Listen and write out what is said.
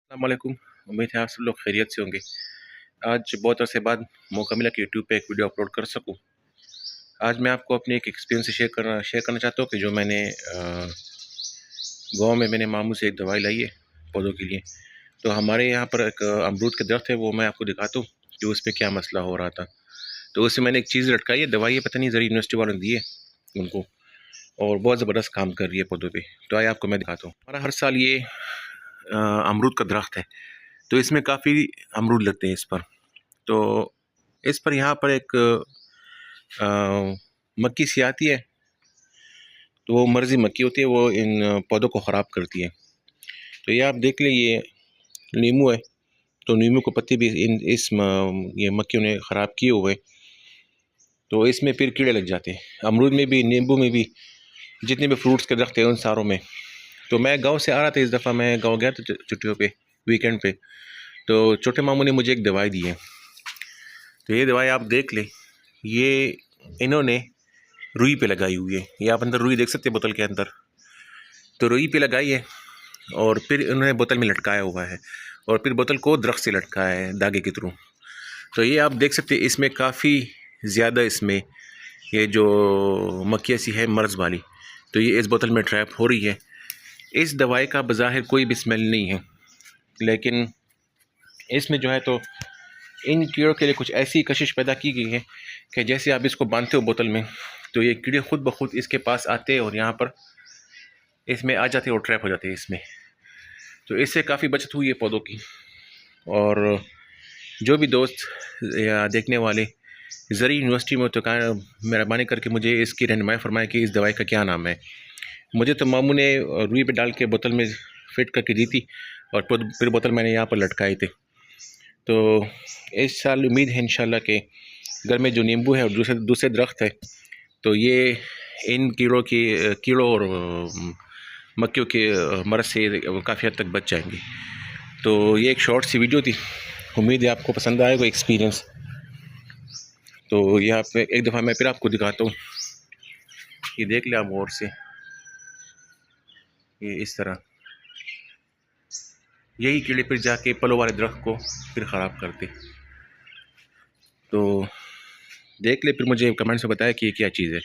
अस्सलामुअलैकुम। उम्मीद है आप सब लोग खैरियत से होंगे। आज बहुत अरसे बाद मौका मिला कि यूट्यूब पे एक वीडियो अपलोड कर सकूं। आज मैं आपको अपनी एक एक्सपीरियंस शेयर करना चाहता हूं कि जो मैंने गांव में मैंने मामू से एक दवाई लाई है पौधों के लिए। तो हमारे यहाँ पर एक अमरूद का दरख्त है, वो मैं आपको दिखाता हूँ कि उस पर क्या मसला हो रहा था। तो उससे मैंने एक चीज़ लटकाई है, दवाई है, पता नहीं ज़रा यूनिवर्सिटी वालों ने दी है उनको, और बहुत ज़बरदस्त काम कर रही है पौधों पे। तो आइए आपको मैं दिखाता हूँ। हमारा हर साल ये अमरूद का दरख्त है, तो इसमें काफ़ी अमरूद लगते हैं इस पर। तो इस पर यहाँ पर एक मक्खी सी आती है, तो वो मर्ज़ी मक्खी होती है, वो इन पौधों को ख़राब करती है। तो ये आप देख लें, ये नींबू है, तो नींबू को पत्ती भी ये मक्खियों ने ख़राब किए हुए, तो इसमें फिर कीड़े लग जाते हैं। अमरूद में भी, नींबू में भी, जितने भी फ्रूट्स के दरख्त हैं उन सारों में। तो मैं गाँव से आ रहा था, इस दफ़ा मैं गाँव गया था छुट्टियों पे, वीकेंड पे। तो छोटे मामू ने मुझे एक दवाई दी है, तो ये दवाई आप देख लें। ये इन्होंने रुई पे लगाई हुई है, ये आप अंदर रुई देख सकते हैं बोतल के अंदर। तो रुई पे लगाई है और फिर इन्होंने बोतल में लटकाया हुआ है, और फिर बोतल को दरख्त से लटकाया है धागे के थ्रू। तो ये आप देख सकते हैं, इसमें काफ़ी ज़्यादा इसमें ये जो मक्खियाँ सी है मर्ज़ वाली, तो ये इस बोतल में ट्रैप हो रही है। इस दवाई का बज़ाहिर कोई भी स्मेल नहीं है, लेकिन इसमें जो है तो इन कीड़ों के लिए कुछ ऐसी कशिश पैदा की गई है कि जैसे आप इसको बांधते हो बोतल में, तो ये कीड़े खुद ब खुद इसके पास आते हैं और यहाँ पर इसमें आ जाते हैं और ट्रैप हो जाते हैं इसमें। तो इससे काफ़ी बचत हुई है पौधों की। और जो भी दोस्त या देखने वाले ज़री यूनिवर्सिटी में, तो मेहरबानी करके मुझे इसकी रहनुमाई फरमाएं कि इस दवाई का क्या नाम है। मुझे तो मामू ने रुई पे डाल के बोतल में फिट करके दी थी, और फिर बोतल मैंने यहाँ पर लटकाए थे। तो इस साल उम्मीद है इंशाल्लाह कि घर में जो नींबू है और दूसरे दरख्त है, तो ये इन कीड़ों और मक्खियों के मर्ज़ से काफ़ी हद तक बच जाएंगे। तो ये एक शॉर्ट सी वीडियो थी, उम्मीद है आपको पसंद आएगा एक्सपीरियंस। तो यहाँ पे एक दफ़ा मैं फिर आपको दिखाता हूँ, ये देख लें आप गौर से। ये इस तरह यही कीड़े फिर जाके फलों वाले दरख्त को फिर ख़राब करते। तो देख ले, फिर मुझे कमेंट्स में बताया कि ये क्या चीज़ है।